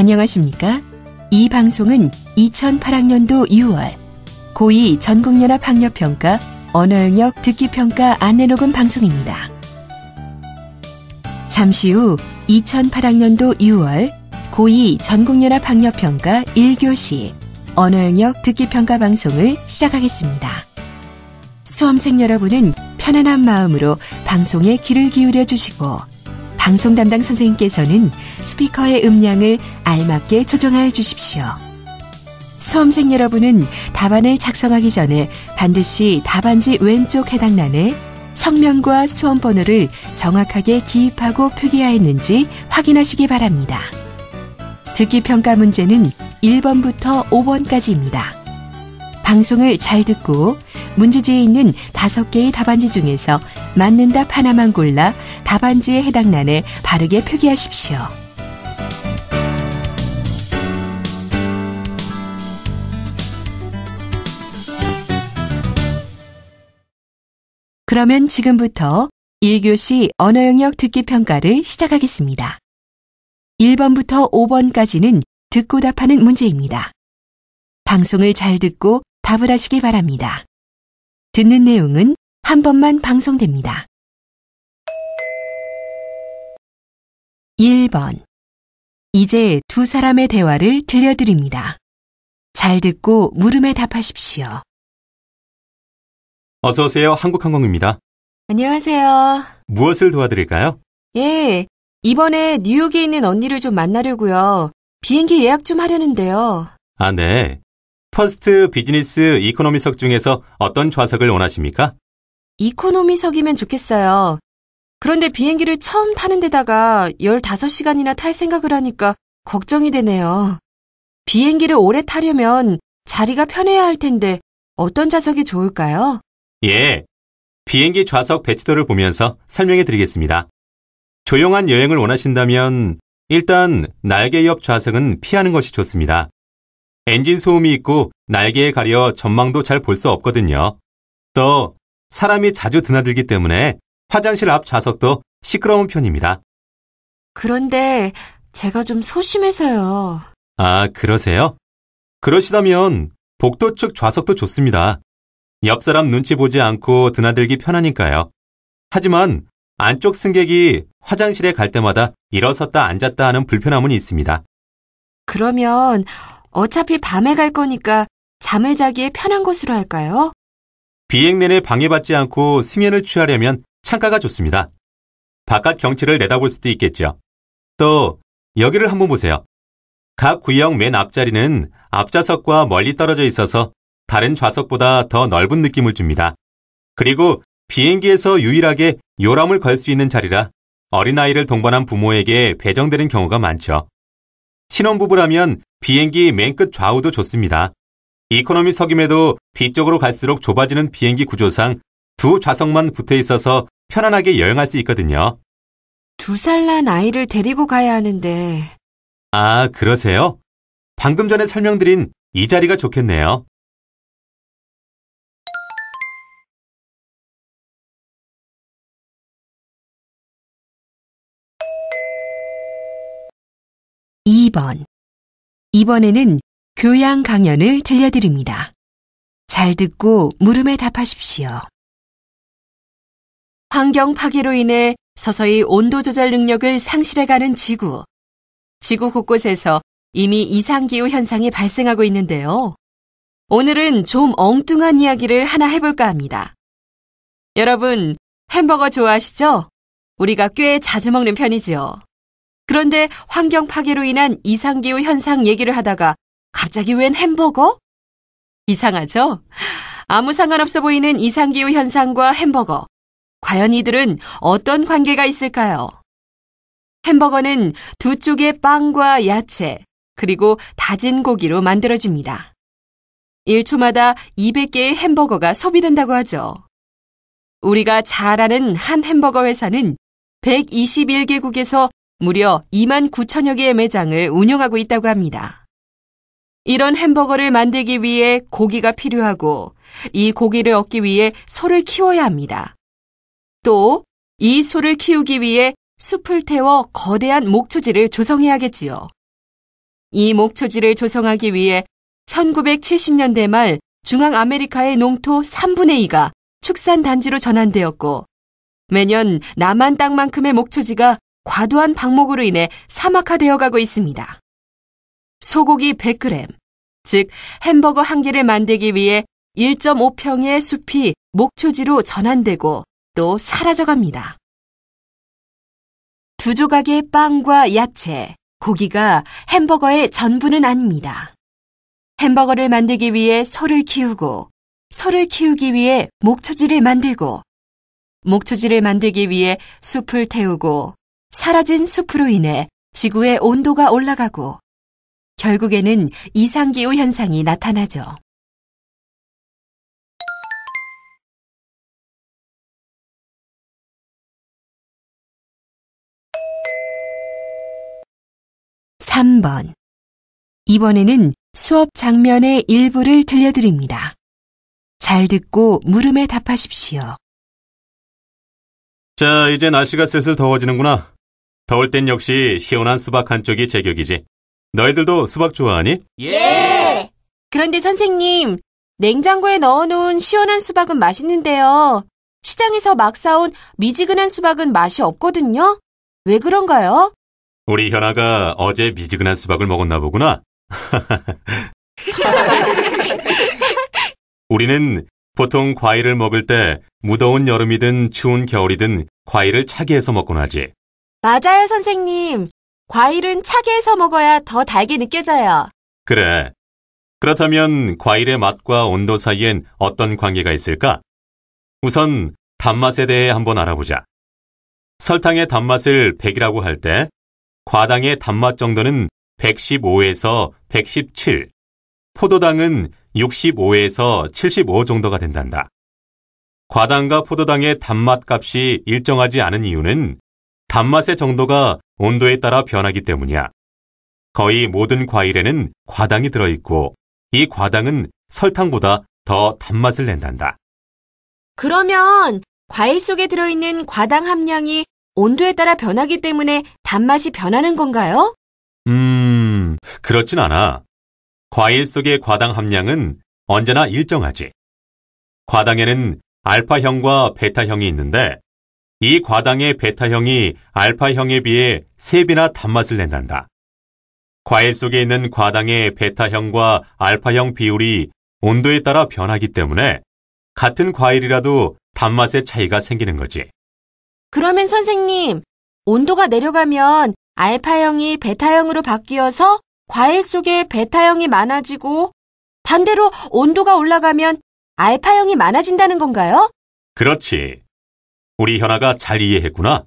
안녕하십니까? 이 방송은 2008학년도 6월 고2 전국연합학력평가 언어영역 듣기평가 안내녹음 방송입니다. 잠시 후 2008학년도 6월 고2 전국연합학력평가 1교시 언어영역 듣기평가 방송을 시작하겠습니다. 수험생 여러분은 편안한 마음으로 방송에 귀를 기울여 주시고 방송 담당 선생님께서는 스피커의 음량을 알맞게 조정하여 주십시오. 수험생 여러분은 답안을 작성하기 전에 반드시 답안지 왼쪽 해당란에 성명과 수험번호를 정확하게 기입하고 표기하였는지 확인하시기 바랍니다. 듣기평가 문제는 1번부터 5번까지입니다. 방송을 잘 듣고 문제지에 있는 5개의 답안지 중에서 맞는 답 하나만 골라 답안지에 해당란에 바르게 표기하십시오. 그러면 지금부터 1교시 언어영역 듣기평가를 시작하겠습니다. 1번부터 5번까지는 듣고 답하는 문제입니다. 방송을 잘 듣고 답을 하시기 바랍니다. 듣는 내용은 한 번만 방송됩니다. 1번. 이제 두 사람의 대화를 들려드립니다. 잘 듣고 물음에 답하십시오. 어서 오세요. 한국항공입니다. 안녕하세요. 무엇을 도와드릴까요? 예, 이번에 뉴욕에 있는 언니를 좀 만나려고요. 비행기 예약 좀 하려는데요. 아, 네. 퍼스트, 비즈니스, 이코노미석 중에서 어떤 좌석을 원하십니까? 이코노미석이면 좋겠어요. 그런데 비행기를 처음 타는 데다가 15시간이나 탈 생각을 하니까 걱정이 되네요. 비행기를 오래 타려면 자리가 편해야 할 텐데 어떤 좌석이 좋을까요? 예. 비행기 좌석 배치도를 보면서 설명해 드리겠습니다. 조용한 여행을 원하신다면 일단 날개 옆 좌석은 피하는 것이 좋습니다. 엔진 소음이 있고 날개에 가려 전망도 잘 볼 수 없거든요. 또 사람이 자주 드나들기 때문에 화장실 앞 좌석도 시끄러운 편입니다. 그런데 제가 좀 소심해서요. 아, 그러세요? 그러시다면 복도 측 좌석도 좋습니다. 옆 사람 눈치 보지 않고 드나들기 편하니까요. 하지만 안쪽 승객이 화장실에 갈 때마다 일어섰다 앉았다 하는 불편함은 있습니다. 그러면 어차피 밤에 갈 거니까 잠을 자기에 편한 곳으로 할까요? 비행 내내 방해받지 않고 수면을 취하려면 창가가 좋습니다. 바깥 경치를 내다볼 수도 있겠죠. 또 여기를 한번 보세요. 각 구역 맨 앞자리는 앞좌석과 멀리 떨어져 있어서 다른 좌석보다 더 넓은 느낌을 줍니다. 그리고 비행기에서 유일하게 요람을 걸 수 있는 자리라 어린아이를 동반한 부모에게 배정되는 경우가 많죠. 신혼부부라면 비행기 맨 끝 좌우도 좋습니다. 이코노미 석임에도 뒤쪽으로 갈수록 좁아지는 비행기 구조상 두 좌석만 붙어 있어서 편안하게 여행할 수 있거든요. 2살 난 아이를 데리고 가야 하는데. 아, 그러세요? 방금 전에 설명드린 이 자리가 좋겠네요. 이번에는 교양 강연을 들려드립니다. 잘 듣고 물음에 답하십시오. 환경 파괴로 인해 서서히 온도 조절 능력을 상실해가는 지구. 지구 곳곳에서 이미 이상기후 현상이 발생하고 있는데요. 오늘은 좀 엉뚱한 이야기를 하나 해볼까 합니다. 여러분, 햄버거 좋아하시죠? 우리가 꽤 자주 먹는 편이지요. 그런데 환경 파괴로 인한 이상기후 현상 얘기를 하다가 갑자기 웬 햄버거? 이상하죠? 아무 상관없어 보이는 이상기후 현상과 햄버거. 과연 이들은 어떤 관계가 있을까요? 햄버거는 두 쪽의 빵과 야채, 그리고 다진 고기로 만들어집니다. 1초마다 200개의 햄버거가 소비된다고 하죠. 우리가 잘 아는 한 햄버거 회사는 121개국에서 무려 29,000여 개의 매장을 운영하고 있다고 합니다. 이런 햄버거를 만들기 위해 고기가 필요하고 이 고기를 얻기 위해 소를 키워야 합니다. 또 이 소를 키우기 위해 숲을 태워 거대한 목초지를 조성해야겠지요. 이 목초지를 조성하기 위해 1970년대 말 중앙아메리카의 농토 3분의 2가 축산단지로 전환되었고 매년 남한 땅만큼의 목초지가 과도한 방목으로 인해 사막화되어 가고 있습니다. 소고기 100g, 즉 햄버거 1개를 만들기 위해 1.5평의 숲이 목초지로 전환되고 또 사라져갑니다. 2조각의 빵과 야채, 고기가 햄버거의 전부는 아닙니다. 햄버거를 만들기 위해 소를 키우고, 소를 키우기 위해 목초지를 만들고, 목초지를 만들기 위해 숲을 태우고, 사라진 숲으로 인해 지구의 온도가 올라가고, 결국에는 이상기후 현상이 나타나죠. (3번) 이번에는 수업 장면의 일부를 들려드립니다. 잘 듣고 물음에 답하십시오. 자, 이제 날씨가 슬슬 더워지는구나. 더울 땐 역시 시원한 수박 한 쪽이 제격이지. 너희들도 수박 좋아하니? 예! 그런데 선생님, 냉장고에 넣어놓은 시원한 수박은 맛있는데요. 시장에서 막 사온 미지근한 수박은 맛이 없거든요. 왜 그런가요? 우리 현아가 어제 미지근한 수박을 먹었나 보구나. 우리는 보통 과일을 먹을 때 무더운 여름이든 추운 겨울이든 과일을 차게 해서 먹곤 하지. 맞아요, 선생님. 과일은 차게 해서 먹어야 더 달게 느껴져요. 그래. 그렇다면 과일의 맛과 온도 사이엔 어떤 관계가 있을까? 우선 단맛에 대해 한번 알아보자. 설탕의 단맛을 100이라고 할 때 과당의 단맛 정도는 115에서 117, 포도당은 65에서 75 정도가 된단다. 과당과 포도당의 단맛 값이 일정하지 않은 이유는 단맛의 정도가 온도에 따라 변하기 때문이야. 거의 모든 과일에는 과당이 들어있고 이 과당은 설탕보다 더 단맛을 낸단다. 그러면 과일 속에 들어있는 과당 함량이 온도에 따라 변하기 때문에 단맛이 변하는 건가요? 그렇진 않아. 과일 속의 과당 함량은 언제나 일정하지. 과당에는 알파형과 베타형이 있는데 이 과당의 베타형이 알파형에 비해 3배나 단맛을 낸단다. 과일 속에 있는 과당의 베타형과 알파형 비율이 온도에 따라 변하기 때문에 같은 과일이라도 단맛의 차이가 생기는 거지. 그러면 선생님, 온도가 내려가면 알파형이 베타형으로 바뀌어서 과일 속에 베타형이 많아지고 반대로 온도가 올라가면 알파형이 많아진다는 건가요? 그렇지. 우리 현아가 잘 이해했구나.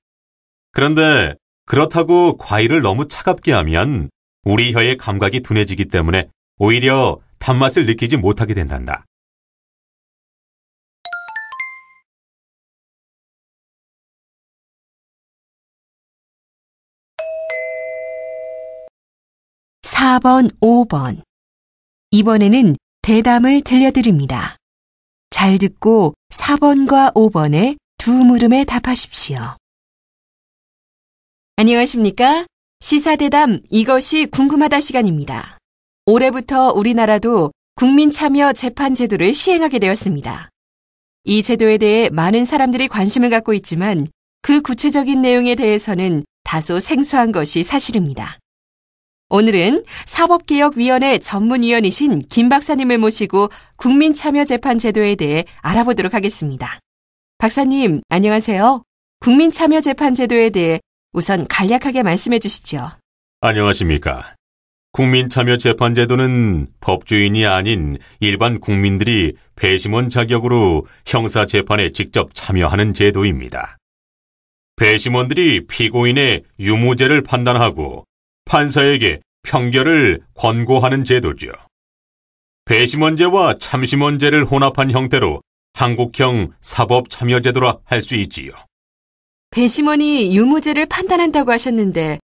그런데 그렇다고 과일을 너무 차갑게 하면 우리 혀의 감각이 둔해지기 때문에 오히려 단맛을 느끼지 못하게 된단다. (4번) (5번) 이번에는 대담을 들려드립니다. 잘 듣고 4번과 5번의 두 물음에 답하십시오. 안녕하십니까? 시사대담 이것이 궁금하다 시간입니다. 올해부터 우리나라도 국민참여재판제도를 시행하게 되었습니다. 이 제도에 대해 많은 사람들이 관심을 갖고 있지만 그 구체적인 내용에 대해서는 다소 생소한 것이 사실입니다. 오늘은 사법개혁위원회 전문위원이신 김 박사님을 모시고 국민참여재판제도에 대해 알아보도록 하겠습니다. 박사님, 안녕하세요. 국민참여재판제도에 대해 우선 간략하게 말씀해 주시죠. 안녕하십니까. 국민참여재판제도는 법조인이 아닌 일반 국민들이 배심원 자격으로 형사재판에 직접 참여하는 제도입니다. 배심원들이 피고인의 유무죄를 판단하고 판사에게 평결을 권고하는 제도죠. 배심원제와 참심원제를 혼합한 형태로 한국형 사법참여제도라 할 수 있지요. 배심원이 유무죄를 판단한다고 하셨는데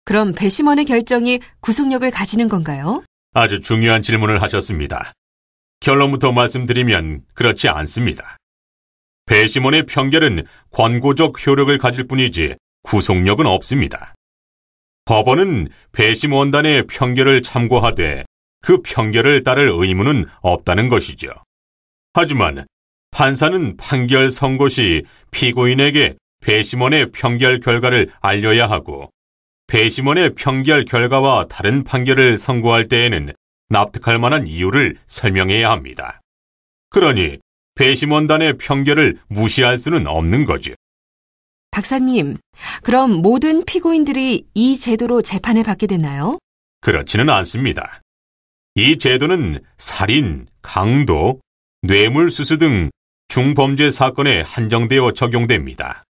그럼 배심원의 결정이 구속력을 가지는 건가요? 아주 중요한 질문을 하셨습니다. 결론부터 말씀드리면 그렇지 않습니다. 배심원의 평결은 권고적 효력을 가질 뿐이지 구속력은 없습니다. 법원은 배심 원단의 평결을 참고하되 그 평결을 따를 의무는 없다는 것이죠. 하지만 판사는 판결 선고 시 피고인에게 배심원의 평결 결과를 알려야 하고 배심원의 평결 결과와 다른 판결을 선고할 때에는 납득할 만한 이유를 설명해야 합니다. 그러니 배심원단의 평결을 무시할 수는 없는 거죠. 박사님, 그럼 모든 피고인들이 이 제도로 재판을 받게 되나요? 그렇지는 않습니다. 이 제도는 살인, 강도, 뇌물수수 등 중범죄 사건에 한정되어 적용됩니다.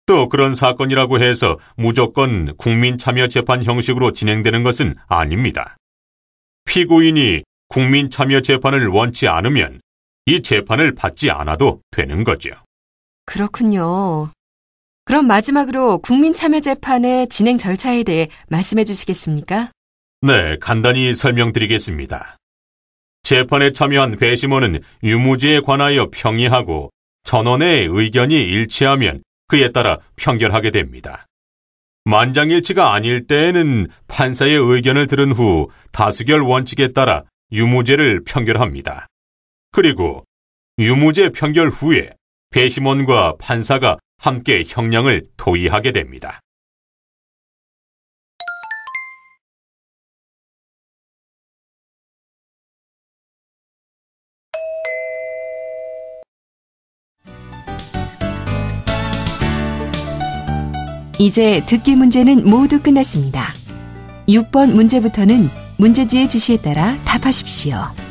또 그런 사건이라고 해서 무조건 국민참여재판 형식으로 진행되는 것은 아닙니다. 피고인이 국민참여재판을 원치 않으면 이 재판을 받지 않아도 되는 거죠. 그렇군요. 그럼 마지막으로 국민참여재판의 진행 절차에 대해 말씀해 주시겠습니까? 네, 간단히 설명드리겠습니다. 재판에 참여한 배심원은 유무죄에 관하여 평의하고 전원의 의견이 일치하면 그에 따라 평결하게 됩니다. 만장일치가 아닐 때에는 판사의 의견을 들은 후 다수결 원칙에 따라 유무죄를 평결합니다. 그리고 유무죄 평결 후에 배심원과 판사가 함께 형량을 토의하게 됩니다. 이제 듣기 문제는 모두 끝났습니다. 6번 문제부터는 문제지의 지시에 따라 답하십시오.